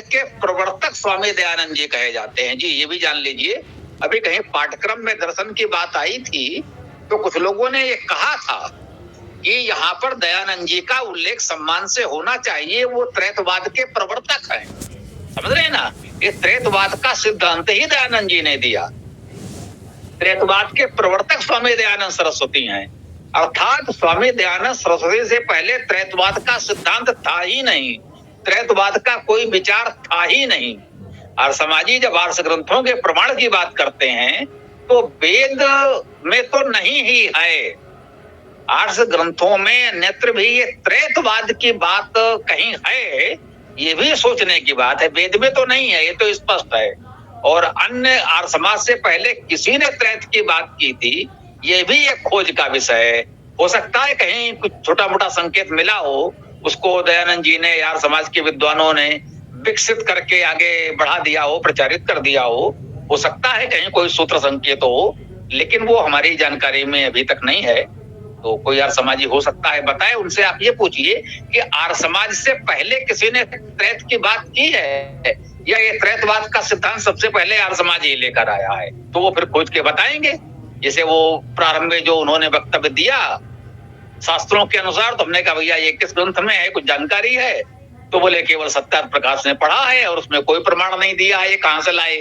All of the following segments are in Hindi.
के प्रवर्तक स्वामी दयानंद जी कहे जाते हैं जी, ये भी जान लीजिए। अभी कहीं पाठ्यक्रम में दर्शन की बात आई थी, तो कुछ लोगों ने ये कहा था कि यहाँ पर दयानंद जी का उल्लेख सम्मान से होना चाहिए, वो त्रैतवाद के प्रवर्तक हैं। समझ रहे हैं ना, ये त्रैतवाद का सिद्धांत ही दयानंद जी ने दिया। त्रैतवाद के प्रवर्तक स्वामी दयानंद सरस्वती हैं, अर्थात स्वामी दयानंद सरस्वती से पहले त्रैतवाद का सिद्धांत था ही नहीं, त्रैतवाद का कोई विचार था ही नहीं। और समाजी जब आर्ष ग्रंथों के प्रमाण की बात करते हैं तो वेद में तो नहीं ही है, आर्ष ग्रंथों में अन्यत्र भी ये त्रैतवाद की बात कहीं है, ये भी सोचने की बात है। वेद में तो नहीं है, ये तो स्पष्ट है। और अन्य आर्य समाज से पहले किसी ने त्रैत की बात की थी, ये भी एक खोज का विषय है। हो सकता है कहीं कुछ छोटा मोटा संकेत मिला हो, उसको दयानंद जी ने आर्य समाज के विद्वानों ने विकसित करके आगे बढ़ा दिया हो, प्रचारित कर दिया हो सकता है कहीं कोई सूत्र संकेत हो, लेकिन वो हमारी जानकारी में अभी तक नहीं है। तो कोई आर्य समाजी हो सकता है बताए, उनसे आप ये पूछिए कि आर्य समाज से पहले किसी ने त्रैत की बात की है या ये त्रैतवाद का सिद्धांत सबसे पहले आर्य समाज ही लेकर आया है, तो वो फिर खोज के बताएंगे। जैसे वो प्रारंभ में जो उन्होंने वक्तव्य दिया शास्त्रों के अनुसार, तो हमने कहा भैया ये किस ग्रंथ में है, कुछ जानकारी है? तो बोले केवल सत्यार्थ प्रकाश ने पढ़ा है और उसमें कोई प्रमाण नहीं दिया है, ये कहां से लाए?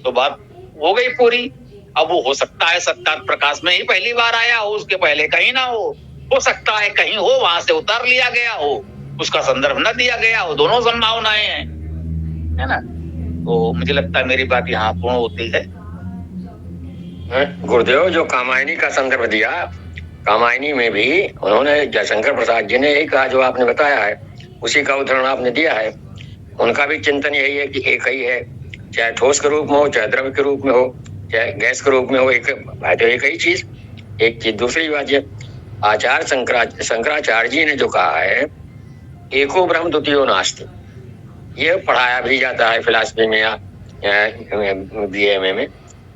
तो बात हो गई पूरी। अब वो हो सकता है सत्यार्थ प्रकाश में ही पहली बार आया हो, उसके पहले कहीं ना हो सकता है कहीं हो, वहां से उतार लिया गया हो, उसका संदर्भ न दिया गया हो, दोनों संभावनाएं हैं, है ना। तो मुझे लगता है मेरी बात यहाँ पूर्ण होती है। गुरुदेव जो कामायनी का संदर्भ दिया, कामायनी में भी उन्होंने जयशंकर प्रसाद जी ने यही कहा जो आपने बताया है, उसी का उदाहरण आपने दिया है। उनका भी चिंतन यही है कि एक ही है, चाहे ठोस के रूप में हो, चाहे द्रव्य के रूप में हो, चाहे गैस के रूप में हो, एक है तो एक ही चीज। एक चीज दूसरी बात है, आचार्य शंकराचार्य जी ने जो कहा है एको ब्रह्म द्वितीयो नास्ति, ये पढ़ाया भी जाता है फिलॉसफी में या बीएमए में,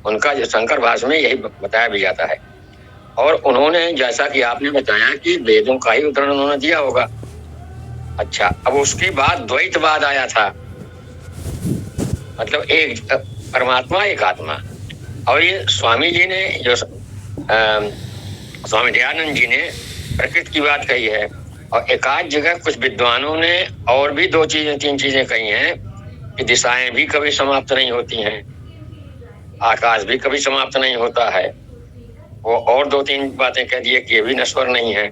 उनका जो शंकर भाष्य में यही बताया भी जाता है। और उन्होंने जैसा कि आपने बताया कि वेदों का ही उदाहरण उन्होंने दिया होगा। अच्छा, अब उसके बाद द्वैतवाद आया था, मतलब एक परमात्मा एक आत्मा। और ये स्वामी जी ने जो स्वामी दयानंद जी ने प्रकृति की बात कही है, और एकाध जगह कुछ विद्वानों ने और भी दो चीजें तीन चीजें कही हैं कि दिशाएं भी कभी समाप्त नहीं होती हैं, आकाश भी कभी समाप्त नहीं होता है। वो और दो तीन बातें कह दिए कि ये भी नश्वर नहीं है।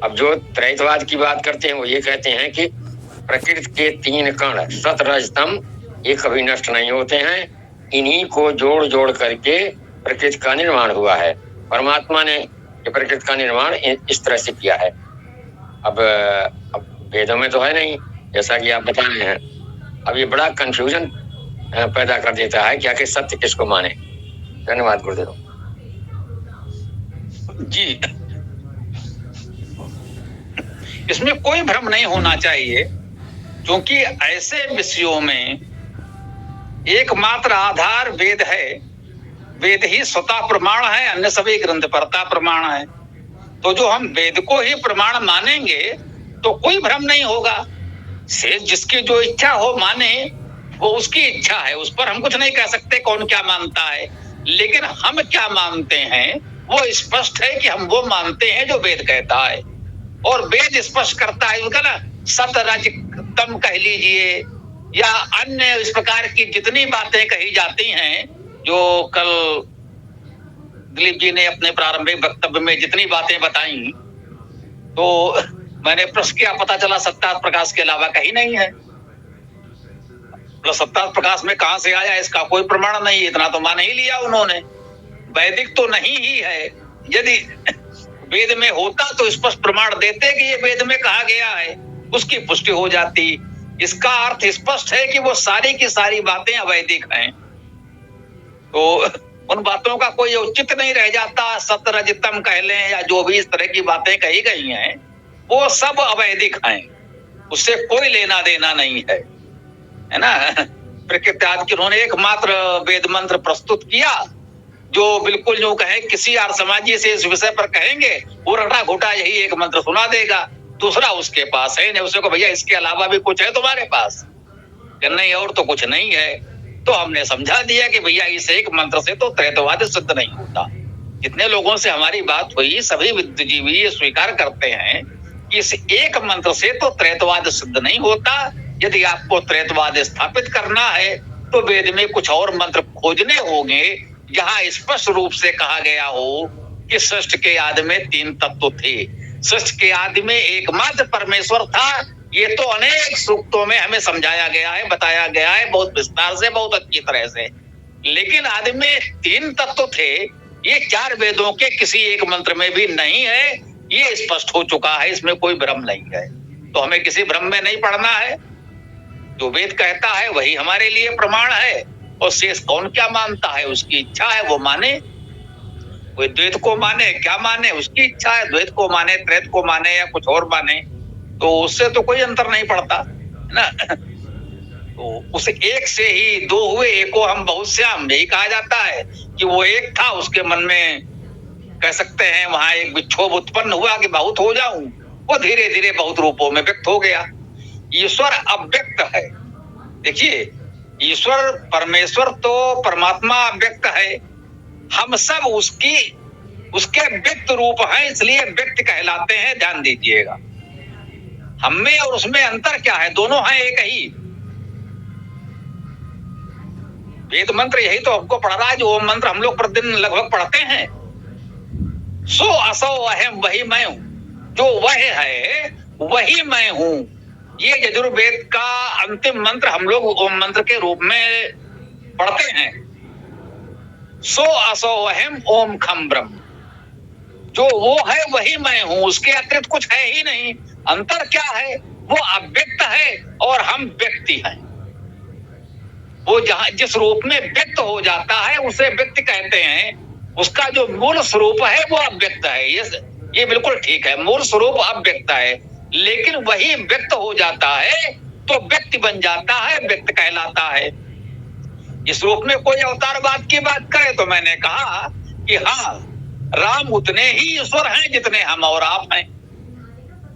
अब जो त्रैतवाद की बात करते हैं वो ये कहते हैं कि प्रकृति के तीन कण सत रज तम ये कभी नष्ट नहीं होते हैं, इन्हीं को जोड़ जोड़ करके प्रकृति का निर्माण हुआ है। परमात्मा ने ये प्रकृति का निर्माण इस तरह से किया है। अब वेदों में तो है नहीं, जैसा कि आप बता रहे हैं। अब ये बड़ा कंफ्यूजन पैदा कर देता है कि आखिर सत्य किसको माने। धन्यवाद गुरुदेव जी। इसमें कोई भ्रम नहीं होना चाहिए, क्योंकि ऐसे विषयों में एकमात्र आधार वेद है, वेद ही स्वतः प्रमाण है, अन्य सभी ग्रंथपरता प्रमाण है। तो जो हम वेद को ही प्रमाण मानेंगे तो कोई भ्रम नहीं होगा। से जिसकी जो इच्छा हो माने, वो उसकी इच्छा है, उस पर हम कुछ नहीं कह सकते कौन क्या मानता है। लेकिन हम क्या मानते हैं वो स्पष्ट है कि हम वो मानते हैं जो वेद कहता है, और वेद स्पष्ट करता है उनका ना सतरज तम कह लीजिए या अन्य इस प्रकार की जितनी बातें कही जाती हैं, जो कल दिलीप जी ने अपने प्रारंभिक वक्तव्य में जितनी बातें बताई, तो मैंने प्रश्न किया, पता चला सत्यार्थ प्रकाश के अलावा कहीं नहीं है। सत्यार्थ प्रकाश में कहां से आया इसका कोई प्रमाण नहीं, इतना तो मान ही लिया उन्होंने। वैदिक तो नहीं ही है, यदि वेद में होता तो स्पष्ट प्रमाण देते कि ये वेद में कहा गया है, उसकी पुष्टि हो जाती। इसका अर्थ स्पष्ट है कि वो सारी की सारी बातें अवैदिक हैं, तो उन बातों का कोई औचित्य नहीं रह जाता। सतरजतम कह लें या जो भी इस तरह की बातें कही गई हैं, वो सब अवैदिक हैं, उससे कोई लेना देना नहीं है, है ना। प्रकृति आदि की उन्होंने एकमात्र वेद मंत्र प्रस्तुत किया, जो बिल्कुल जो कहे किसी आर्य समाजी से इस विषय पर कहेंगे, वो रटा घोटा यही एक मंत्र सुना देगा, दूसरा उसके पास है नहीं। उसे को भैया इसके अलावा भी कुछ है तुम्हारे पास, कि नहीं और तो कुछ नहीं है। तो हमने समझा दिया कि भैया इस एक मंत्र से तो त्रैतवाद सिद्ध नहीं होता। जितने लोगों से हमारी बात हुई सभी बुद्धिजीवी ये स्वीकार करते हैं कि इस एक मंत्र से तो त्रैतवाद सिद्ध नहीं होता। यदि आपको त्रैतवाद स्थापित करना है तो वेद में कुछ और मंत्र खोजने होंगे जहां स्पष्ट रूप से कहा गया हो कि सृष्टि के आदि में 3 तत्व थे, सृष्टि के आदि में एकमात्र परमेश्वर था। ये तो अनेक सूक्तों में हमें समझाया गया है, बताया गया है बहुत विस्तार से, बहुत अच्छी तरह से। लेकिन आदि में 3 तत्व थे, ये 4 वेदों के किसी एक मंत्र में भी नहीं है। ये स्पष्ट हो चुका है, इसमें कोई भ्रम नहीं है। तो हमें किसी भ्रम में नहीं पड़ना है। जो वेद कहता है वही हमारे लिए प्रमाण है, और शेष कौन क्या मानता है उसकी इच्छा है, वो माने। कोई द्वैत को माने, क्या माने, उसकी इच्छा है। द्वैत को माने, त्रैत को माने या कुछ और माने, तो उससे तो कोई अंतर नहीं पड़ता है ना। तो उस एक से ही 2 हुए, एको हम बहुश्याम, यही कहा जाता है कि वो एक था, उसके मन में कह सकते हैं वहां एक विक्षोभ उत्पन्न हुआ कि बहुत हो जाऊं, वो धीरे धीरे बहुत रूपों में व्यक्त हो गया। ईश्वर अव्यक्त है। देखिए, ईश्वर परमेश्वर तो परमात्मा अव्यक्त है, हम सब उसके व्यक्त रूप हैं, इसलिए व्यक्त कहलाते हैं। ध्यान दीजिएगा, हम में और उसमें अंतर क्या है, दोनों हैं एक ही। वेद मंत्र यही तो हमको पढ़ रहा है, जो ओम मंत्र हम लोग प्रतिदिन लगभग पढ़ते हैं। सो असो अहम, वही मैं हूं, जो वह है वही मैं हूं। ये यजुर्वेद का अंतिम मंत्र हम लोग ओम मंत्र के रूप में पढ़ते हैं। सो असो अहम ओम खम ब्रह्म, जो वो है वही मैं हूं, उसके अतिरिक्त कुछ है ही नहीं। अंतर क्या है, वो अव्यक्त है और हम व्यक्ति हैं। वो जहां जिस रूप में व्यक्त हो जाता है उसे व्यक्ति कहते हैं। उसका जो मूल स्वरूप है वो अव्यक्त है। ये बिल्कुल ठीक है, मूल स्वरूप अव्यक्त है, लेकिन वही व्यक्त हो जाता है तो व्यक्ति बन जाता है, व्यक्त कहलाता है। इस रूप में कोई अवतारवाद की बात करे तो मैंने कहा कि हाँ, राम उतने ही ईश्वर हैं जितने हम और आप हैं।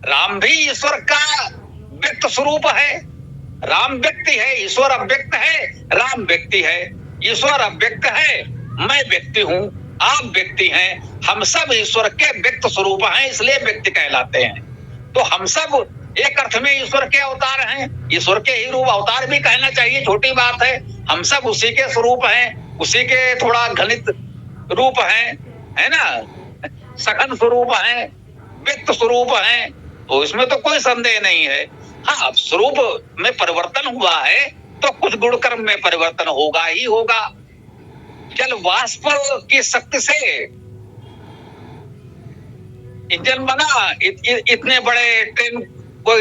राम भी ईश्वर का व्यक्त स्वरूप है। राम व्यक्ति है, ईश्वर अव्यक्त है। राम व्यक्ति है, ईश्वर अव्यक्त है। मैं व्यक्ति हूँ, आप व्यक्ति हैं, हम सब ईश्वर के व्यक्त स्वरूप हैं, इसलिए व्यक्ति कहलाते हैं। तो हम सब एक अर्थ में ईश्वर के अवतार हैं, ईश्वर के ही रूप। अवतार भी कहना चाहिए, छोटी बात है। हम सब उसी के स्वरूप हैं, उसी के थोड़ा घनित रूप हैं, है ना, सघन स्वरूप हैं, व्यक्त स्वरूप हैं। तो इसमें तो कोई संदेह नहीं है। हाँ, स्वरूप में परिवर्तन हुआ है तो कुछ गुण कर्म में परिवर्तन होगा ही होगा। जल वाष्प की शक्ति से इंजन बना, इतने बड़े ट्रेन को,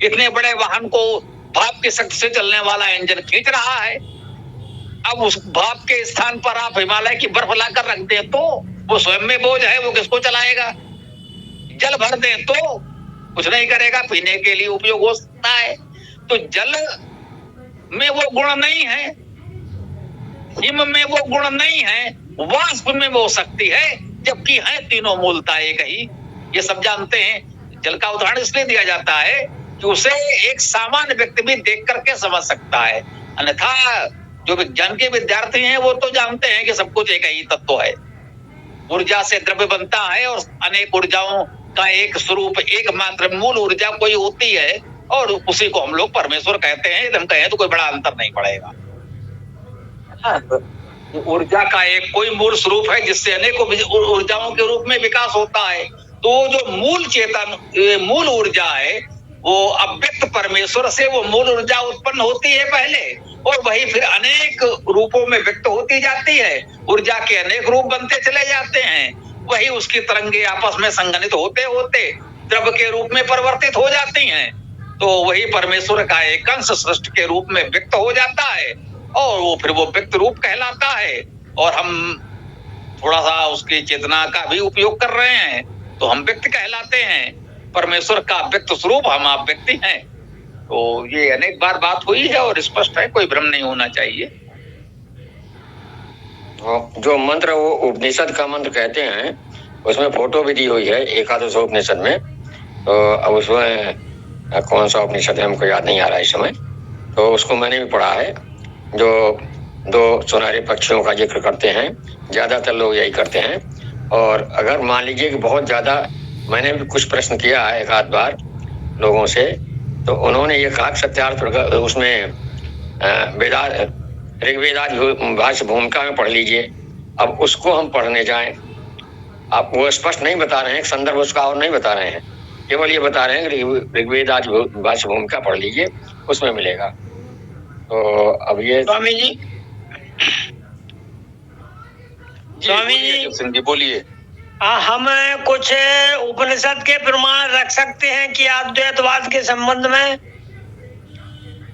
इतने बड़े वाहन को भाप की शक्ति से चलने वाला इंजन खींच रहा है। अब उस भाप के स्थान पर आप हिमालय की बर्फ लाकर रख दें तो वो स्वयं में बोझ है, वो किसको चलाएगा। जल भर दें तो कुछ नहीं करेगा, पीने के लिए उपयोग हो सकता है। तो जल में वो गुण नहीं है, हिम में वो गुण नहीं है, वाष्प में वो शक्ति है, जबकि है तीनों मूलता एक ही। ये सब जानते हैं। जल का उदाहरण इसलिए दिया जाता है कि उसे एक सामान्य व्यक्ति भी देख करके समझ सकता है। अन्यथा जो विज्ञान के विद्यार्थी हैं वो तो जानते हैं कि सब कुछ एक ही तत्व है। ऊर्जा से द्रव्य बनता है और अनेक ऊर्जाओं का एक स्वरूप, एक मात्र मूल ऊर्जा कोई होती है, और उसी को हम लोग परमेश्वर कहते हैं। हम कहें तो कोई बड़ा अंतर नहीं पड़ेगा। ऊर्जा का एक कोई मूल स्वरूप है जिससे अनेकों ऊर्जाओं के रूप में विकास होता है। तो जो मूल चेतन, मूल ऊर्जा है, वो अव्यक्त परमेश्वर से वो मूल ऊर्जा उत्पन्न होती है पहले, और वही फिर अनेक रूपों में व्यक्त होती जाती है। ऊर्जा के अनेक रूप बनते चले जाते हैं। वही उसकी तरंगे आपस में संघनित होते होते द्रव्य के रूप में परिवर्तित हो जाती हैं। तो वही परमेश्वर का एक अंश सृष्टि के रूप में व्यक्त हो जाता है, और वो फिर वो व्यक्त रूप कहलाता है। और हम थोड़ा सा उसकी चेतना का भी उपयोग कर रहे हैं तो हम व्यक्त कहलाते हैं। परमेश्वर का व्यक्त स्वरूप हम आप व्यक्ति हैं। तो ये अनेक बार बात हुई है और स्पष्ट है, कोई भ्रम नहीं होना चाहिए। जो मंत्र वो उपनिषद का मंत्र कहते हैं, उसमें फोटो भी दी हुई है एकादश उपनिषद में। तो अब उसमें कौन सा उपनिषद है हमको याद नहीं आ रहा इस समय। तो उसको मैंने भी पढ़ा है, जो 2 सुनहरे पक्षियों का जिक्र करते हैं, ज्यादातर लोग यही करते हैं। और अगर मान लीजिए कि बहुत ज्यादा, मैंने भी कुछ प्रश्न किया है एक आध बार लोगों से, तो उन्होंने ये कहा कि सत्यार्थ उसमें ऋग्वेदादि भाष्य भूमिका में पढ़ लीजिए। अब उसको हम पढ़ने जाएं, आप वो स्पष्ट नहीं बता रहे हैं, संदर्भ उसका और नहीं बता रहे हैं, केवल ये बता रहे हैं कि ऋग्वेदादि भाष्य भूमिका पढ़ लीजिए, उसमें मिलेगा। तो अब ये स्वामी जी बोलिए। हम कुछ उपनिषद के प्रमाण रख सकते हैं कि अद्वैतवाद के संबंध में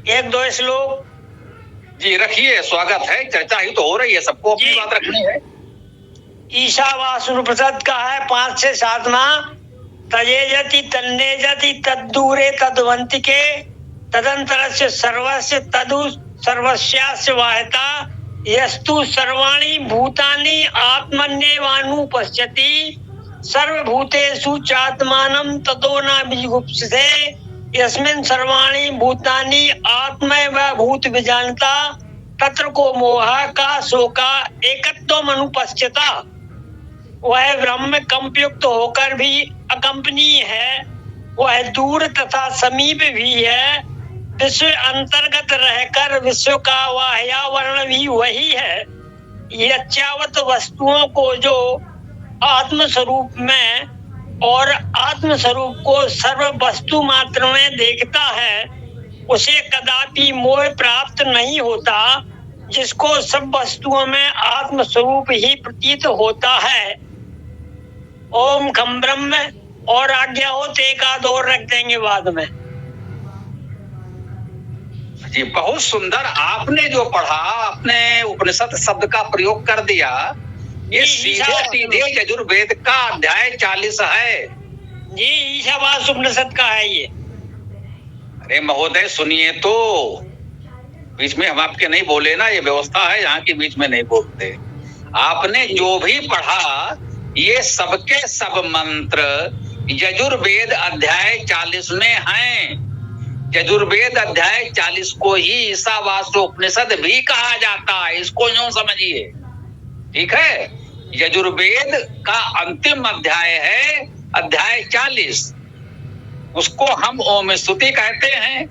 1-2 श्लोक? जी रखिए, स्वागत है, चर्चा ही तो हो रही है, सबको अपनी बात रखनी है। ईशावास्योपनिषद का है 5 से 7वां। तजेजति तन्नेजति तद्दूरे तद्वंतिके तदंतरस्य सर्वस्य तदु सर्वस्यास्य वाहता यस्तु सर्वाणि भूतानि आत्मन्येवानुपश्यति सर्वभूतेषु चात्मानं ततो न विजुगुप्सते यस्मिन् सर्वाणि भूतानि आत्मैव भूत विजानता तत्र को मोह का शोका एकत्वम अनुपश्यता। वह ब्रह्म कंपयुक्त होकर भी अकंपनीय है, वह दूर तथा समीप भी है, विश्व अंतर्गत रहकर विश्व का वाह्यावरण भी वही है। यच्चावत वस्तुओं को जो आत्म स्वरूप में और आत्म स्वरूप को सर्व वस्तु मात्र में देखता है, उसे कदापि मोह प्राप्त नहीं होता, जिसको सब वस्तुओं में आत्म स्वरूप ही प्रतीत होता है। ओम खम ब्रह्म। और आज्ञा हो तो एक आध और रख देंगे बाद में। जी बहुत सुंदर, आपने जो पढ़ा, आपने उपनिषद शब्द का प्रयोग कर दिया, ये सीधे यजुर्वेद का अध्याय 40 है जी, ईशावास्य उपनिषद का है ये। अरे महोदय सुनिए तो, बीच में हम आपके नहीं बोले ना, ये व्यवस्था है यहाँ की, बीच में नहीं बोलते। आपने जो भी पढ़ा ये सबके सब मंत्र यजुर्वेद अध्याय 40 में हैं। यजुर्वेद अध्याय 40 को ही ईशावास्य उपनिषद भी कहा जाता है, इसको यूं समझिए, ठीक है। यजुर्वेद का अंतिम अध्याय है अध्याय 40, उसको हम ओम स्तुति कहते हैं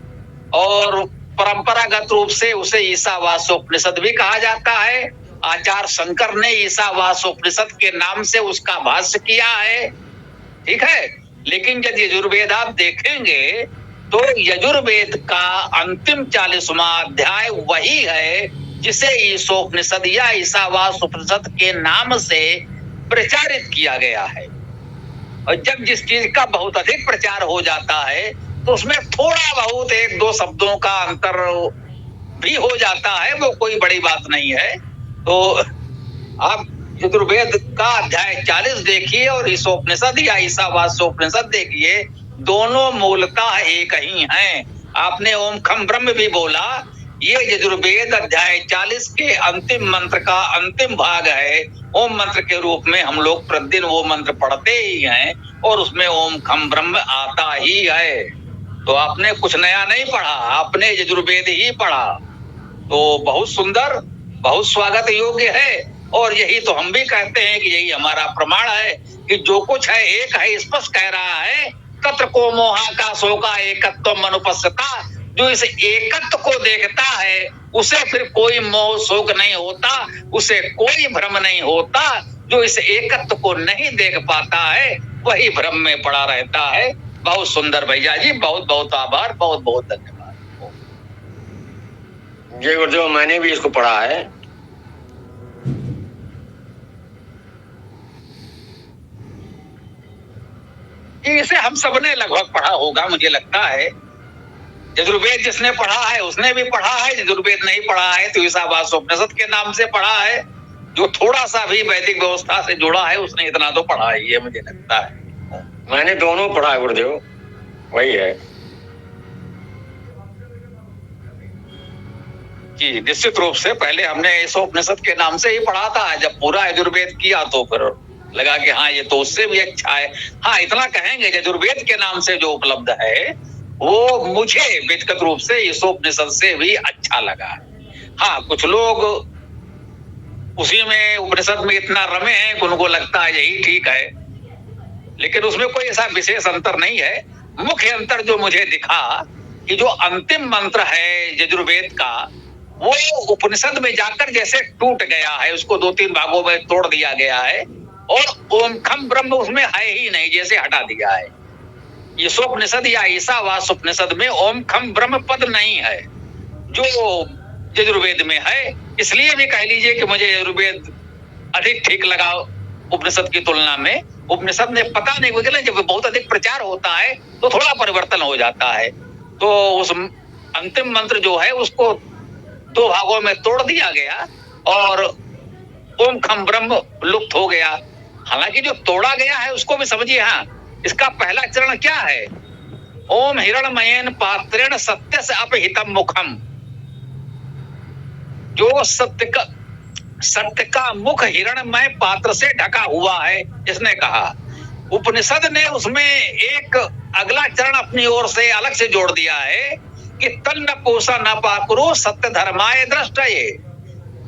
और परंपरागत रूप से उसे ईशावास्य उपनिषद भी कहा जाता है। आचार्य शंकर ने ईशावास्य उपनिषद के नाम से उसका भाष्य किया है, ठीक है। लेकिन यदि यजुर्वेद आप देखेंगे तो यजुर्वेद का अंतिम 40वां अध्याय वही है जिसे ईशोपनिषद या ईशावास्य उपनिषद के नाम से प्रचारित किया गया है। और जब जिस चीज का बहुत अधिक प्रचार हो जाता है तो उसमें थोड़ा बहुत 1-2 शब्दों का अंतर भी हो जाता है, वो कोई बड़ी बात नहीं है। तो आप यजुर्वेद का अध्याय 40 देखिए और ईशोपनिषद या ईशावास्य उपनिषद देखिए, दोनों मूलतः एक ही हैं। आपने ओम खम ब्रह्म भी बोला, ये यजुर्वेद अध्याय 40 के अंतिम मंत्र का अंतिम भाग है। ओम मंत्र के रूप में हम लोग प्रतिदिन वो मंत्र पढ़ते ही हैं और उसमें ओम खम ब्रह्म आता ही है। तो आपने कुछ नया नहीं पढ़ा, आपने यजुर्वेद ही पढ़ा, तो बहुत सुंदर, बहुत स्वागत योग्य है। और यही तो हम भी कहते हैं कि यही हमारा प्रमाण है कि जो कुछ है एक है, स्पष्ट कह रहा है, तत्र को मोहा का शोका एकत्वम अनुपस्थिता। जो इस एकत्व को देखता है उसे फिर कोई मोह शोक नहीं होता, उसे कोई भ्रम नहीं होता। जो इस एकत्व को नहीं देख पाता है वही भ्रम में पड़ा रहता है। बहुत सुंदर भैया जी, बहुत बहुत आभार, बहुत बहुत धन्यवाद। जय गुरुदेव, मैंने भी इसको पढ़ा है। इसे हम सबने लगभग पढ़ा होगा, मुझे लगता है। यजुर्वेद जिसने पढ़ा है उसने भी पढ़ा है, यजुर्वेद नहीं पढ़ा है तो ईशावास्य उपनिषद के नाम से पढ़ा है। जो थोड़ा सा भी वैदिक व्यवस्था से जुड़ा है उसने इतना तो पढ़ा ही है, मुझे लगता है। मैंने दोनों पढ़ा है गुरुदेव, वही है जी। निश्चित रूप से पहले हमने ईशोपनिषद के नाम से ही पढ़ा था, जब पूरा यजुर्वेद किया तो फिर लगा कि हाँ ये तो उससे भी अच्छा है। हाँ इतना कहेंगे, यजुर्वेद के नाम से जो उपलब्ध है वो मुझे व्यक्तिगत रूप से ईशोपनिषद से भी अच्छा लगा। हाँ, कुछ लोग उसी में उपनिषद में इतना रमे हैं कि उनको लगता है यही ठीक है, लेकिन उसमें कोई ऐसा विशेष अंतर नहीं है। मुख्य अंतर जो मुझे दिखा कि जो अंतिम मंत्र है यजुर्वेद का, वो उपनिषद में जाकर जैसे टूट गया है, उसको 2-3 भागों में तोड़ दिया गया है और ओम खम ब्रह्म उसमें है ही नहीं, जैसे हटा दिया है। ईशोपनिषद या ईशावास उपनिषद में ओम खम ब्रह्म पद नहीं है जो यजुर्वेद में है। इसलिए भी कह लीजिए कि मुझे यजुर्वेद अधिक ठीक लगा उपनिषद की तुलना में। उपनिषद में पता नहीं वो जब बहुत अधिक प्रचार होता है तो थोड़ा परिवर्तन हो जाता है, तो उस अंतिम मंत्र जो है उसको 2 भागों में तोड़ दिया गया और ओम खम ब्रह्म लुप्त हो गया। हालांकि जो तोड़ा गया है उसको भी समझिए। हाँ, इसका पहला चरण क्या है? ओम हिरण्मयेन पात्रेण सत्य से अपहितम मुखम। जो सत्य का मुख हिरण्मय पात्र से ढका हुआ है, जिसने कहा। उपनिषद ने उसमें एक अगला चरण अपनी ओर से अलग से जोड़ दिया है कि तन्न पोषा न पाकुरु सत्य धर्माय दृष्टये।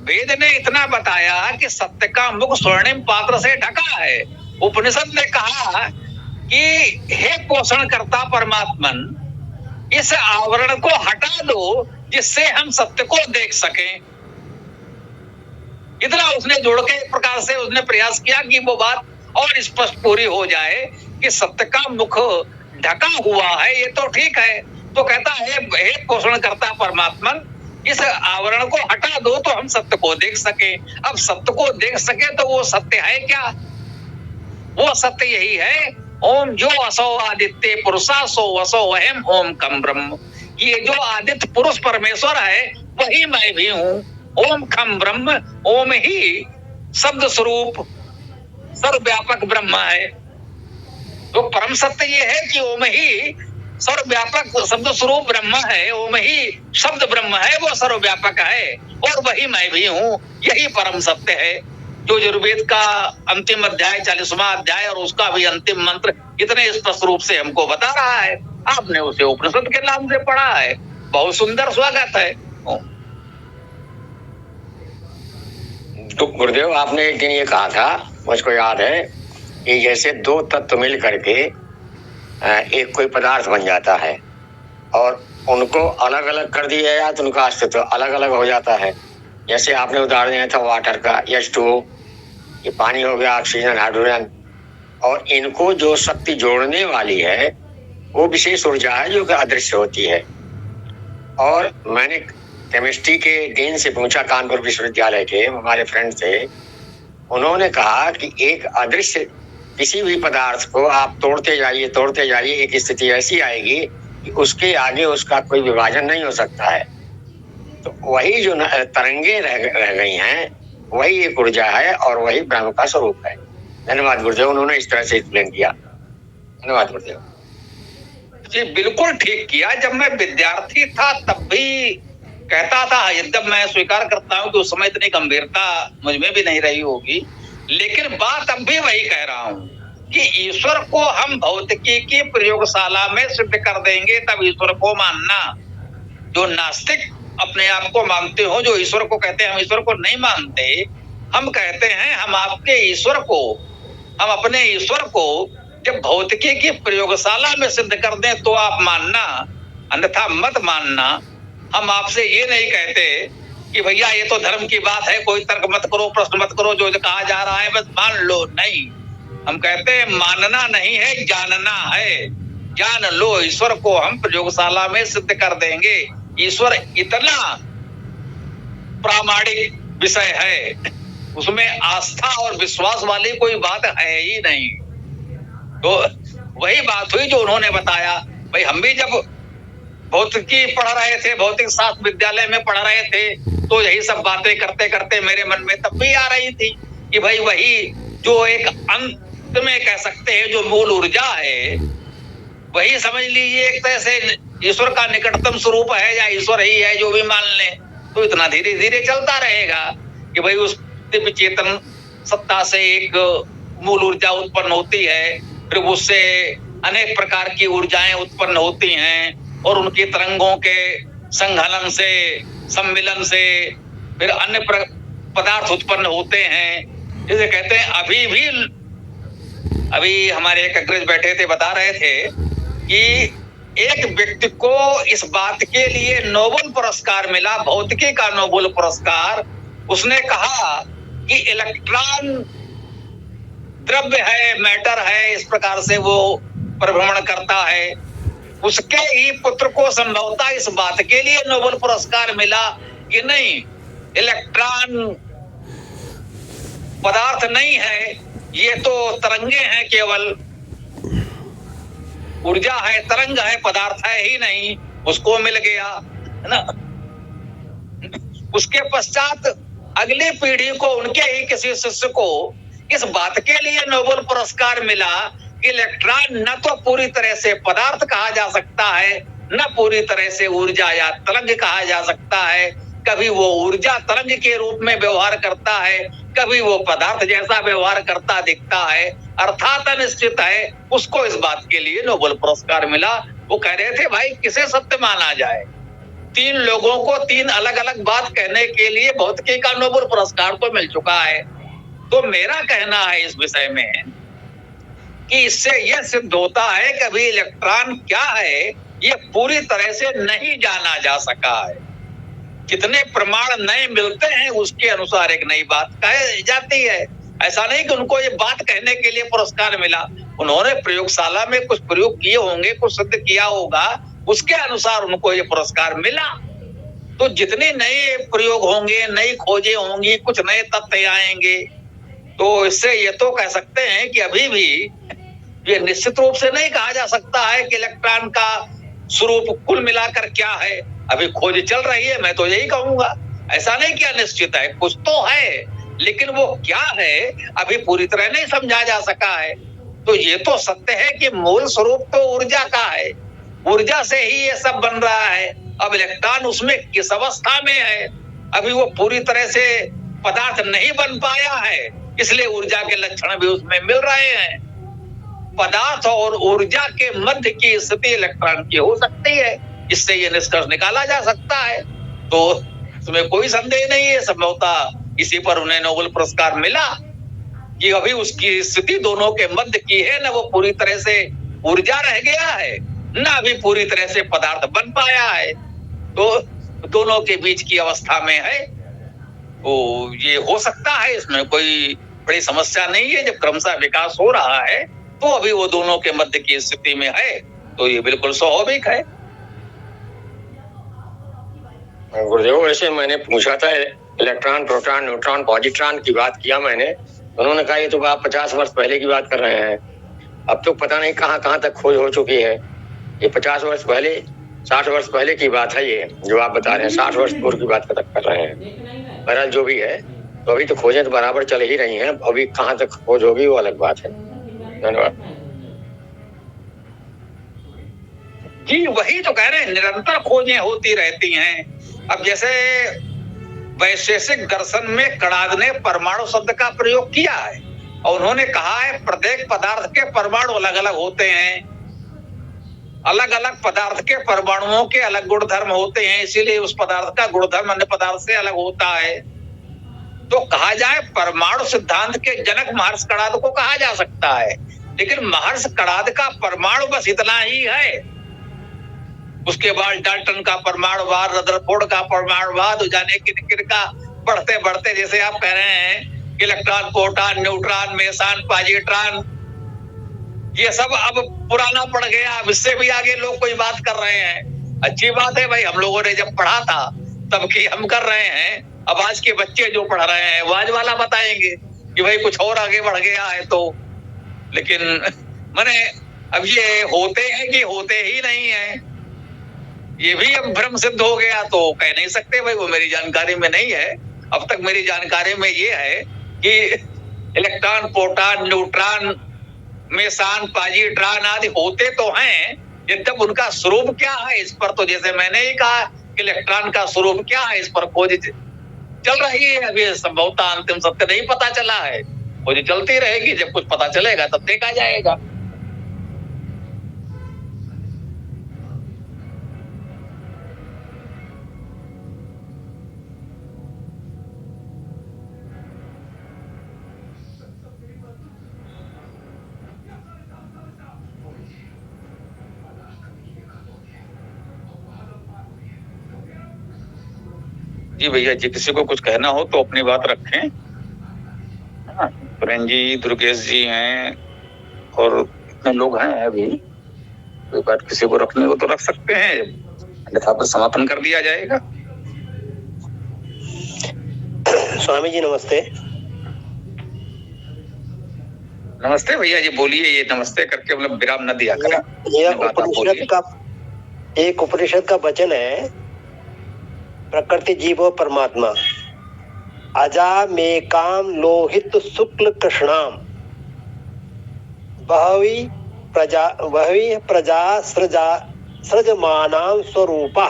वेद ने इतना बताया कि सत्य का मुख स्वर्णिम पात्र से ढका है। उपनिषद ने कहा कि हे पोषण करता परमात्मन, इस आवरण को हटा दो जिससे हम सत्य को देख सकें। इतना उसने जोड़ के एक प्रकार से उसने प्रयास किया कि वो बात और स्पष्ट पूरी हो जाए कि सत्य का मुख ढका हुआ है, ये तो ठीक है। तो कहता है हे पोषण करता परमात्मन, इस आवरण को हटा दो तो हम सत्य को देख सके। अब सत्य को देख सके तो वो सत्य है क्या? वो सत्य यही है, ओम जो असो आदित्य पुरुषा सो असो अहम ओम कम ब्रह्म। ये जो आदित्य पुरुष परमेश्वर है वही मैं भी हूँ। ओम खम ब्रह्म, ओम ही शब्द स्वरूप सर्वव्यापक ब्रह्म है। तो परम सत्य ये है कि ओम ही सर्वव्यापक शब्द स्वरूप ब्रह्म है, ओम ही शब्द ब्रह्म है, वो सर्वव्यापक है और वही मैं भी हूँ। यही परम सत्य है जो यजुर्वेद का अंतिम अध्याय 40वां अध्याय और उसका भी अंतिम मंत्र इतने स्पष्ट रूप से हमको बता रहा है। आपने उसे उपनिषद के नाम से पढ़ा है, बहुत सुंदर स्वागत है। तो गुरुदेव, आपने एक दिन ये कहा था, मुझको याद है, कि जैसे 2 तत्व मिल करके एक कोई पदार्थ बन जाता है और उनको अलग अलग कर दिया जाए तो उनका अस्तित्व अलग अलग हो जाता है। जैसे आपने उदाहरण दिया था वाटर का, H2O, ये पानी हो गया, ऑक्सीजन, हाइड्रोजन, और इनको जो शक्ति जोड़ने वाली है वो विशेष ऊर्जा है जो कि अदृश्य होती है। और मैंने केमिस्ट्री के डीन से पूछा, कानपुर विश्वविद्यालय के हमारे फ्रेंड थे, उन्होंने कहा कि एक अदृश्य किसी भी पदार्थ को आप तोड़ते जाइए, एक स्थिति ऐसी आएगी कि उसके आगे उसका कोई विभाजन नहीं हो सकता है। तो वही जो तरंगे रह गई हैं, वही एक ऊर्जा है और वही ब्रह्म का स्वरूप है। धन्यवाद गुरुदेव, उन्होंने इस तरह से एक्सप्लेन किया। धन्यवाद गुरुदेव जी, बिल्कुल ठीक किया। जब मैं विद्यार्थी था तब भी कहता था, यद्यप मैं स्वीकार करता हूं कि उस समय इतनी गंभीरता मुझमें भी नहीं रही होगी, लेकिन बात अब भी वही कह रहा हूं कि ईश्वर को हम भौतिकी की प्रयोगशाला में सिद्ध कर देंगे तब ईश्वर को मानना। जो नास्तिक अपने आप को मानते हो, जो ईश्वर को कहते हैं हम ईश्वर को नहीं मानते, हम कहते हैं हम आपके ईश्वर को, हम अपने ईश्वर को जब भौतिकी की प्रयोगशाला में सिद्ध कर दें तो आप मानना, अन्यथा मत मानना। हम आपसे ये नहीं कहते कि भैया ये तो धर्म की बात है, कोई तर्क मत करो, प्रश्न मत करो, जो कहा जा रहा है बस मान लो। नहीं, हम कहते हैं मानना नहीं है, जानना है। जान लो, ईश्वर को हम प्रयोगशाला में सिद्ध कर देंगे। ईश्वर इतना प्रामाणिक विषय है, उसमें आस्था और विश्वास वाली कोई बात है ही नहीं। तो वही बात हुई जो उन्होंने बताया। भाई हम भी जब भौतिकी पढ़ रहे थे, भौतिक शास्त्र विद्यालय में पढ़ रहे थे, तो यही सब बातें करते करते मेरे मन में तब भी आ रही थी कि भाई वही जो एक अंत में कह सकते हैं जो मूल ऊर्जा है, वही समझ लीजिए एक तरह से ईश्वर का निकटतम स्वरूप है, या ईश्वर ही है, जो भी मान ले। तो इतना धीरे धीरे चलता रहेगा कि भाई उस दिव्य चेतन सत्ता से एक मूल ऊर्जा उत्पन्न होती है, फिर उससे अनेक प्रकार की ऊर्जाएं उत्पन्न होती हैं, और उनकी तरंगों के संघनन से, सम्मिलन से फिर अन्य पदार्थ उत्पन्न होते हैं। जैसे कहते हैं अभी हमारे एक अग्रज बैठे थे, बता रहे थे कि एक व्यक्ति को इस बात के लिए नोबेल पुरस्कार मिला, भौतिकी का नोबेल पुरस्कार। उसने कहा कि इलेक्ट्रॉन द्रव्य है, मैटर है, इस प्रकार से वो परिभ्रमण करता है। उसके ही पुत्र को संभवतः इस बात के लिए नोबेल पुरस्कार मिला कि नहीं, इलेक्ट्रॉन पदार्थ नहीं है, ये तो तरंगे हैं, केवल ऊर्जा है, तरंग है, पदार्थ है ही नहीं। उसको मिल गया, है ना। उसके पश्चात अगली पीढ़ी को, उनके ही किसी शिष्य को इस बात के लिए नोबेल पुरस्कार मिला कि इलेक्ट्रॉन न तो पूरी तरह से पदार्थ कहा जा सकता है, न पूरी तरह से ऊर्जा या तरंग कहा जा सकता है। कभी वो ऊर्जा तरंग के रूप में व्यवहार करता है, कभी वो पदार्थ जैसा व्यवहार करता दिखता है, अर्थात अनिश्चित है। उसको इस बात के लिए नोबेल पुरस्कार मिला। वो कह रहे थे भाई किसे सत्य माना जाए, 3 लोगों को 3 अलग अलग बात कहने के लिए भौतिकी का नोबेल पुरस्कार तो मिल चुका है। तो मेरा कहना है इस विषय में कि इससे यह सिद्ध होता है कि अभी इलेक्ट्रॉन क्या है ये पूरी तरह से नहीं जाना जा सका है। कितने प्रमाण नए मिलते हैं उसके अनुसार एक नई बात कही जाती है। ऐसा नहीं कि उनको ये बात कहने के लिए पुरस्कार मिला, उन्होंने प्रयोगशाला में कुछ प्रयोग किए होंगे, कुछ सिद्ध किया होगा, उसके अनुसार उनको ये पुरस्कार मिला। तो जितने नए प्रयोग होंगे, नई खोजें होंगी, कुछ नए तथ्य आएंगे, तो इससे ये तो कह सकते हैं कि अभी भी ये निश्चित रूप से नहीं कहा जा सकता है कि इलेक्ट्रॉन का स्वरूप कुल मिलाकर क्या है। अभी खोज चल रही है, मैं तो यही कहूंगा। ऐसा नहीं कि अनिश्चित है, कुछ तो है, लेकिन वो क्या है अभी पूरी तरह नहीं समझा जा सका है। तो ये तो सत्य है कि मूल स्वरूप तो ऊर्जा का है, ऊर्जा से ही ये सब बन रहा है। अब इलेक्ट्रॉन उसमें किस अवस्था में है, अभी वो पूरी तरह से पदार्थ नहीं बन पाया है, इसलिए ऊर्जा के लक्षण भी उसमें मिल रहे हैं। पदार्थ और ऊर्जा के मध्य की स्थिति इलेक्ट्रॉन की हो सकती है, इससे ये निष्कर्ष निकाला जा सकता है। तो इसमें कोई संदेह नहीं है, संभवतः इसी पर उन्हें नोबेल पुरस्कार मिला कि अभी उसकी स्थिति दोनों के मध्य की है, न वो पूरी तरह से ऊर्जा रह गया है, न अभी पूरी तरह से पदार्थ बन पाया है, तो दोनों के बीच की अवस्था में है। तो ये हो सकता है, इसमें कोई बड़ी समस्या नहीं है। जब क्रमशः विकास हो रहा है तो अभी वो दोनों के मध्य की स्थिति में है, तो ये बिल्कुल स्वाभाविक है। गुरुदेव, वैसे मैंने पूछा था इलेक्ट्रॉन, प्रोटॉन, न्यूट्रॉन, पॉजिट्रॉन की बात किया मैंने, उन्होंने कहा ये तो आप 50 वर्ष पहले की बात कर रहे हैं। अब तो पता नहीं कहाँ तक खोज हो चुकी है। ये 50 वर्ष पहले, 60 वर्ष पहले की बात है, ये जो आप बता रहे हैं 60 वर्ष पूर्व की बात कर रहे हैं। बहरहाल जो भी है, तो अभी तो खोजें तो बराबर चल ही रही हैं, अभी कहाँ तक खोज होगी वो अलग बात है। धन्यवाद जी, वही तो कह रहे हैं, निरंतर खोजें होती रहती हैं। अब जैसे वैशेषिक दर्शन में कणाद ने परमाणु शब्द का प्रयोग किया है और उन्होंने कहा है प्रत्येक पदार्थ के परमाणु अलग अलग होते हैं, अलग अलग पदार्थ के परमाणुओं के अलग गुणधर्म होते हैं, इसीलिए उस पदार्थ का गुणधर्म अन्य पदार्थ से अलग होता है। तो कहा जाए परमाणु सिद्धांत के जनक महर्षि कणाद को कहा जा सकता है, लेकिन महर्षि कणाद का परमाणु बस इतना ही है। उसके बाद डाल्टन का परमाणुवाद, रदरफोर्ड का परमाणुवाद, जाने किन का बढ़ते बढ़ते, जैसे आप कह रहे हैं electron, proton, neutron, Mason, positron, ये सब अब पुराना पड़ गया। अब इससे भी आगे लोग कोई बात कर रहे हैं। अच्छी बात है भाई, हम लोगों ने जब पढ़ा था तब की हम कर रहे हैं। अब आज के बच्चे जो पढ़ रहे हैं वो आज वाला बताएंगे कि भाई कुछ और आगे बढ़ गया है। तो लेकिन माने अब ये होते हैं कि होते ही नहीं है, ये भी अब भ्रम सिद्ध हो गया। तो कह नहीं सकते भाई, वो मेरी जानकारी में नहीं है। अब तक मेरी जानकारी में ये है कि electron, proton, neutron, Mason, positron आदि होते तो हैं, जब उनका स्वरूप क्या है इस पर, तो जैसे मैंने ही कहा कि इलेक्ट्रॉन का स्वरूप क्या है इस पर खोज चल रही है। अभी संभवतः अंतिम सत्य नहीं पता चला है, खोज चलती रहेगी, जब कुछ पता चलेगा तब देखा जाएगा। जी भैया जी, किसी को कुछ कहना हो तो अपनी बात रखें। हाँ, पुरेन जी, दुर्गेश जी हैं और इतने लोग हैं अभी, कोई बात किसी को रखनी हो तो रख सकते हैं, अन्यथा पर समापन कर दिया जाएगा। स्वामी जी नमस्ते। नमस्ते भैया जी, बोलिए। ये नमस्ते करके मतलब विराम न दिया करें। यह उपनिषद का वचन है, प्रकृति जीव और परमात्मा। अजा में काम लोहित शुक्ल कृष्णाम बहवी प्रजा सृजमानां स्वरूपा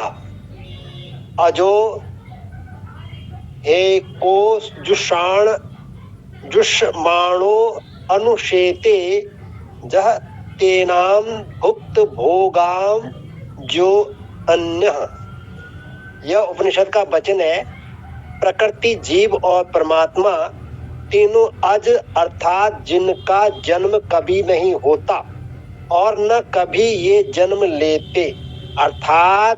अजो एको जुष्माणो अनुशेते जह तेनाम भुक्त भोगाम जो अन्य। यह उपनिषद का वचन है। प्रकृति जीव और परमात्मा तीनों अज अर्थात जिनका जन्म कभी नहीं होता और न कभी ये जन्म लेते, अर्थात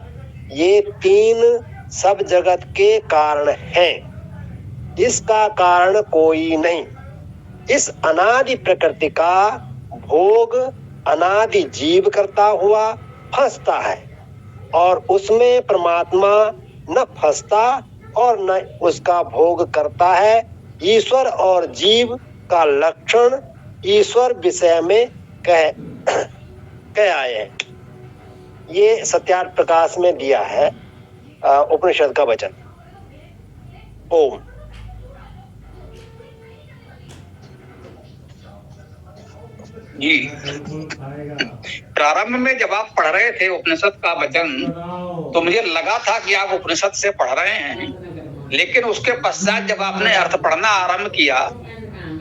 ये तीन सब जगत के कारण हैं। इसका कारण कोई नहीं। इस अनादि प्रकृति का भोग अनादि जीव करता हुआ फंसता है और उसमें परमात्मा न फंसता और न उसका भोग करता है। ईश्वर और जीव का लक्षण ईश्वर विषय में कह आए हैं। ये सत्यार्थ प्रकाश में दिया है उपनिषद का वचन। ओम। जी, प्रारंभ में जब आप पढ़ रहे थे उपनिषद का वचन तो मुझे लगा था कि आप उपनिषद से पढ़ रहे हैं, लेकिन उसके पश्चात जब आपने अर्थ पढ़ना आरंभ किया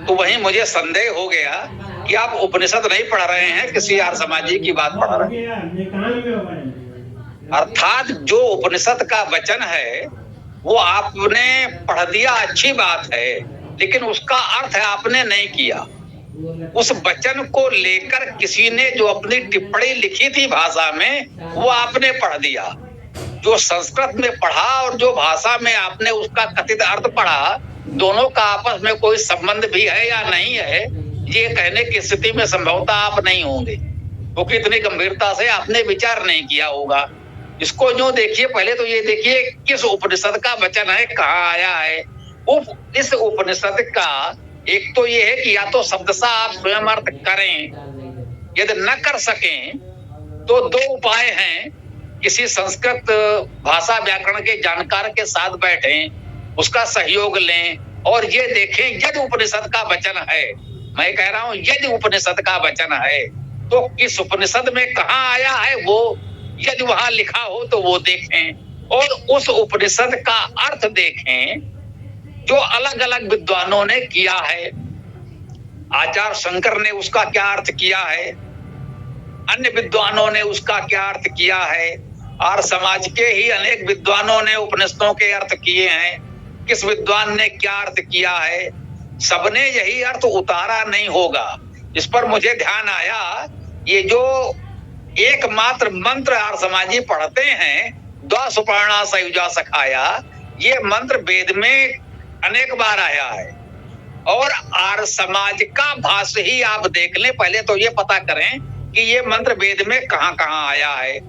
तो वहीं मुझे संदेह हो गया कि आप उपनिषद नहीं पढ़ रहे हैं, किसी आर्य समाजी की बात पढ़ रहे हैं। अर्थात जो उपनिषद का वचन है वो आपने पढ़ दिया, अच्छी बात है, लेकिन उसका अर्थ आपने नहीं किया। उस वचन को लेकर किसी ने जो अपनी टिप्पणी लिखी थी भाषा में, वो आपने पढ़ दिया। जो संस्कृत में पढ़ा और जो भाषा में आपने उसका कथित अर्थ पढ़ा, दोनों का आपस में कोई संबंध भी है या नहीं है, ये कहने की स्थिति में संभवतः आप नहीं होंगे, क्योंकि इतनी गंभीरता से आपने विचार नहीं किया होगा। इसको जो देखिए, पहले तो ये देखिए किस उपनिषद का वचन है, कहाँ आया है। इस उपनिषद का एक तो ये है कि या तो शब्दशः आप स्वयं अर्थ करें, यदि न कर सकें तो दो उपाय हैं। किसी संस्कृत भाषा व्याकरण के जानकार के साथ बैठें, उसका सहयोग लें और ये देखें यदि उपनिषद का वचन है, मैं कह रहा हूं यदि उपनिषद का वचन है तो किस उपनिषद में कहाँ आया है, वो यदि वहां लिखा हो तो वो देखें और उस उपनिषद का अर्थ देखें जो अलग अलग विद्वानों ने किया है। आचार्य शंकर ने उसका क्या अर्थ किया है, अन्य विद्वानों ने उसका क्या अर्थ किया है, और समाज के ही अनेक विद्वानों ने उपनिषदों के अर्थ किए हैं, किस विद्वान ने क्या अर्थ किया है, सबने यही अर्थ उतारा नहीं होगा। इस पर मुझे ध्यान आया, ये जो एकमात्र मंत्र आर्य समाजी पढ़ते हैं, द्वा सुपर्णा सयुजा सखाया, ये मंत्र वेद में अनेक बार आया है और आर्य समाज का भाष्य ही आप देख लें। पहले तो ये पता करें कि ये मंत्र वेद में कहाँ कहाँ आया है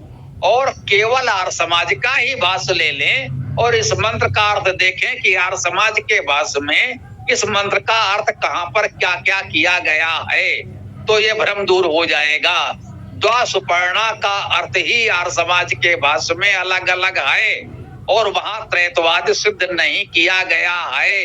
और केवल आर्य समाज का ही भाष्य ले लें और इस मंत्र का अर्थ देखें कि आर्य समाज के भाष्य में इस मंत्र का अर्थ कहाँ पर क्या क्या किया गया है, तो ये भ्रम दूर हो जाएगा। द्वा सुपर्णा का अर्थ ही आर्य समाज के भाष्य में अलग अलग है और वहां त्रैतवाद सिद्ध नहीं किया गया है।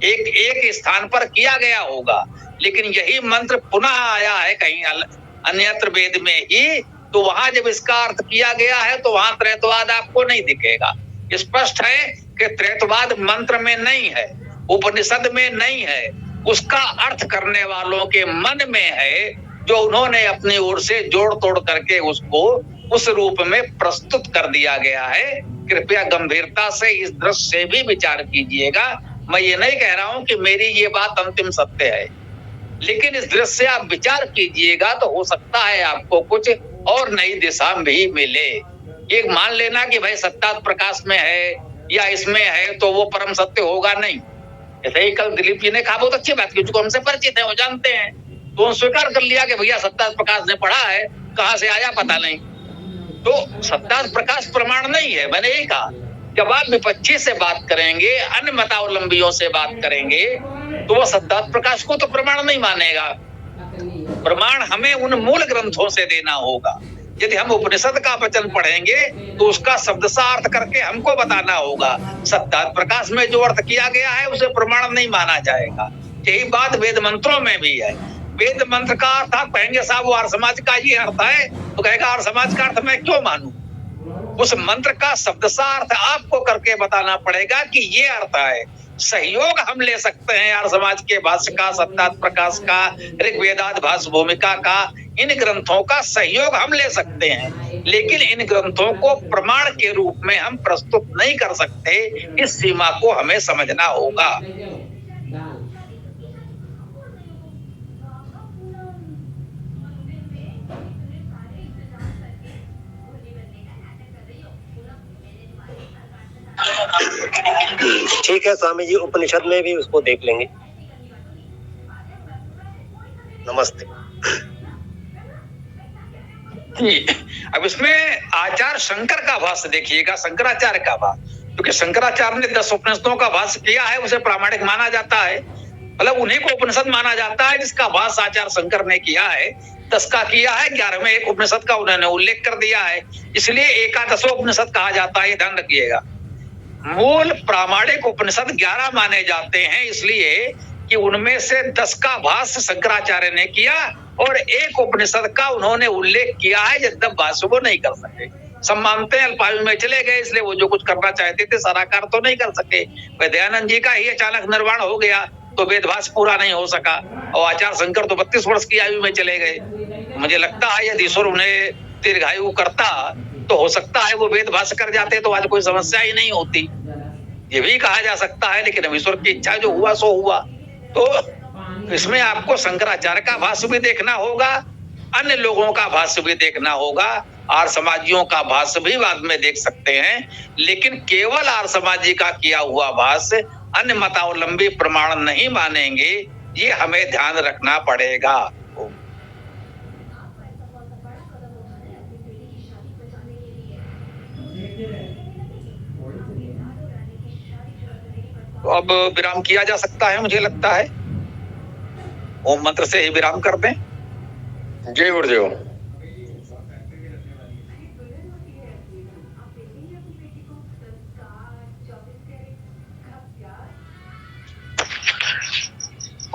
एक एक स्थान पर किया गया होगा, लेकिन यही मंत्र पुनः आया है कहीं अन्यत्र वेद में ही, तो वहां जब इसका अर्थ किया गया है तो वहां त्रैतवाद आपको नहीं दिखेगा। स्पष्ट है कि त्रैतवाद मंत्र में नहीं है, उपनिषद में नहीं है, उसका अर्थ करने वालों के मन में है, जो उन्होंने अपनी ओर से जोड़ तोड़ करके उसको उस रूप में प्रस्तुत कर दिया गया है। कृपया गंभीरता से इस दृश्य से भी विचार कीजिएगा। मैं ये नहीं कह रहा हूं कि मेरी ये बात अंतिम सत्य है, लेकिन इस दृश्य से आप विचार कीजिएगा तो हो सकता है आपको कुछ और नई दिशा भी मिले। एक मान लेना कि भाई सत्यार्थ प्रकाश में है या इसमें है तो वो परम सत्य होगा नहीं। जैसे ही कल दिलीप जी ने कहा, बहुत अच्छी बात की, जो हमसे परिचित है वो जानते हैं, तो उन्होंने स्वीकार कर लिया कि भैया सत्ता प्रकाश ने पढ़ा है, कहाँ से आया पता नहीं। तो सत्ता प्रकाश प्रमाण नहीं है। मैंने यही कहा, जब आप विपक्षी से बात करेंगे, अन्य मतावलंबियों से बात करेंगे, तो वो सत्ता प्रकाश को तो प्रमाण नहीं मानेगा। प्रमाण हमें उन मूल ग्रंथों से देना होगा। यदि हम उपनिषद का वचन पढ़ेंगे तो उसका शब्दसार्थ करके हमको बताना होगा। सत्ता प्रकाश में जो अर्थ किया गया है उसे प्रमाण नहीं माना जाएगा। यही बात वेद मंत्रों में भी है। वेद मंत्र का अर्थ आप कहेंगे साहब वो आर्य समाज का ये अर्थ है, तो कहेगा आर्य समाज का अर्थ मैं क्यों मानूं? उस मंत्र का शब्दसार्थ आपको करके बताना पड़ेगा कि ये अर्थ है। सहयोग हम ले सकते हैं आर्य समाज के भाष्य का, सत्ता प्रकाश का, ऋग्वेदादि भाष्य भूमिका का, इन ग्रंथों का सहयोग हम ले सकते हैं, लेकिन इन ग्रंथों को प्रमाण के रूप में हम प्रस्तुत नहीं कर सकते। इस सीमा को हमें समझना होगा। ठीक है स्वामी जी, उपनिषद में भी उसको देख लेंगे। नमस्ते जी, अब इसमें आचार्य शंकर का भाष्य देखिएगा, शंकराचार्य का भाष्य, क्योंकि शंकराचार्य ने 10 उपनिषदों का भाष्य किया है, उसे प्रामाणिक माना जाता है। मतलब उन्हीं को उपनिषद माना जाता है जिसका भाष्य आचार्य शंकर ने किया है। 10 का किया है, 11वें एक उपनिषद का उन्होंने उल्लेख कर दिया है, इसलिए एकादशों उपनिषद कहा जाता है, ध्यान रखिएगा। मूल प्रामाणिक उपनिषद 11 माने जाते हैं, इसलिए कि उनमें से 10 का भाष्य शंकराचार्य ने किया और एक उपनिषद का उन्होंने उल्लेख किया है, जब भाष्य वो नहीं कर सके। सब मानते हैं अल्पायु में चले गए, इसलिए वो जो कुछ करना चाहते थे साराकार तो नहीं कर सके। दयानंद जी का ही अचानक निर्वाण हो गया तो वेद भाष्य पूरा नहीं हो सका, और आचार्य शंकर तो 32 वर्ष की आयु में चले गए। मुझे लगता है यदि ईश्वर उन्हें दीर्घायु करता तो हो सकता है वो वेद भाष्य कर जाते तो आज कोई समस्या ही नहीं होती। ये भी कहा जा सकता है, लेकिन ईश्वर की इच्छा, जो हुआ सो हुआ। तो इसमें आपको शंकराचार्य का भाष्य भी देखना होगा, अन्य लोगों का भाष्य भी देखना होगा, आर्य समाजियों का भाष्य भी बाद में देख सकते हैं, लेकिन केवल आर्य समाजी का किया हुआ भाष्य अन्य मतावलंबी प्रमाण नहीं मानेंगे, ये हमें ध्यान रखना पड़ेगा। तो अब विराम किया जा सकता है, मुझे लगता है ओम मंत्र से ही विराम कर दें। जय गुरुदेव।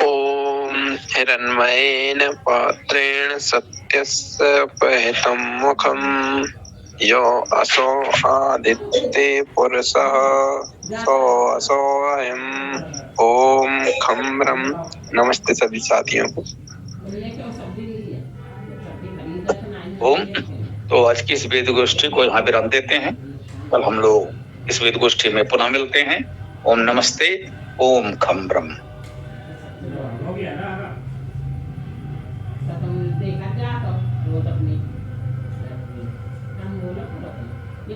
ओम हिरण्मयेन पात्रेण सत्यस्य पहतं मुखम् यो असो आदित्ये पुरुषः सो असो अयम्। ओम खं ब्रह्म। नमस्ते सभी साथियों को। ओम। तो आज की इस वेद गोष्ठी को यहाँ विराम देते हैं। कल हम लोग इस वेद गोष्ठी में पुनः मिलते हैं। ओम नमस्ते। ओम खं ब्रह्म।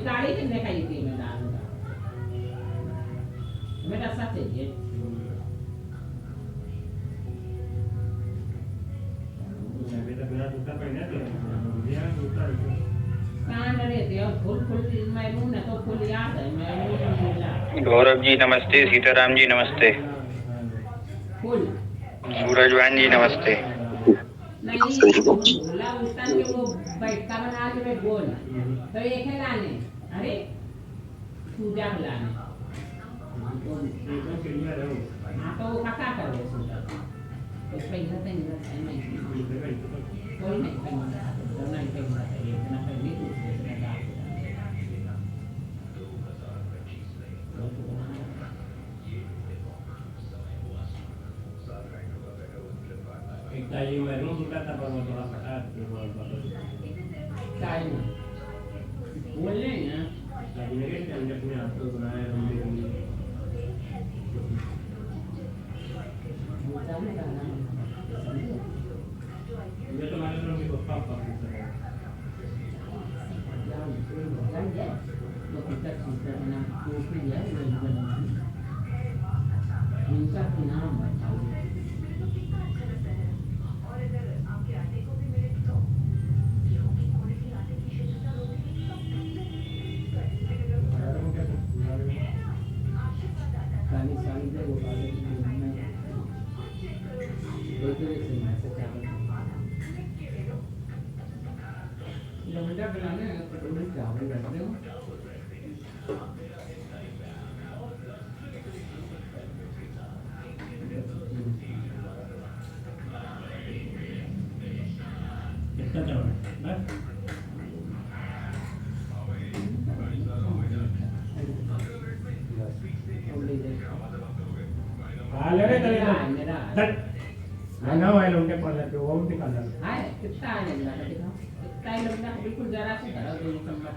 गाड़ी कितने का ये में डालूंगा मेरा साथ चाहिए कान रहते और फूल मैं मुंह ना तो फूल याद है मैं गौरव जी नमस्ते, सीताराम जी नमस्ते, फूल सूरजवान जी नमस्ते। नहीं बोला उसका के वो बैठका बना के गोल तो एक है लाने अरे पूजा लाने हाँ तो वो क्या करो तो पैसा तो नहीं कोई नहीं पैसा इतना पहले ये मैरून रुका था पर वो थोड़ा फटा टाइम बोलने ना मेरे हमने अपने हाथ को बनाया हमने ये तो हमारे लोग को पाप करते हैं जान दे तो कितना चीज करना dia minta nama tahu. Kali sekali dia buka ada di mana. Itu semua secara. Mudah-mudahan bilangnya perlu jauh dari itu. कितना चल रहा है बस आले रे तले ना वाले उनके पर पे वो भी कर रहा है कितना आने लगा देखो कितना ही लगना बिल्कुल जरा से धरा दो नंबर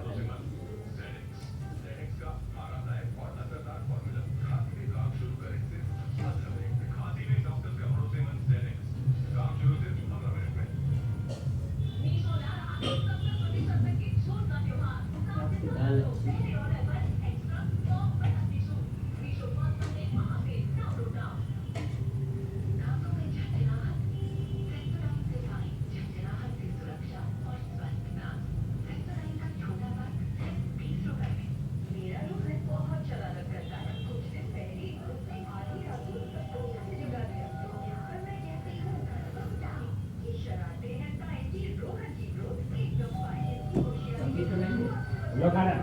लो खाना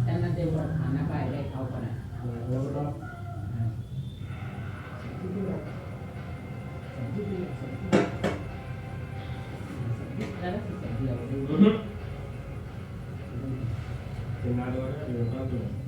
त्यांना ते खाना पाहिजे खाऊ पण Kenal orang, dia tahu.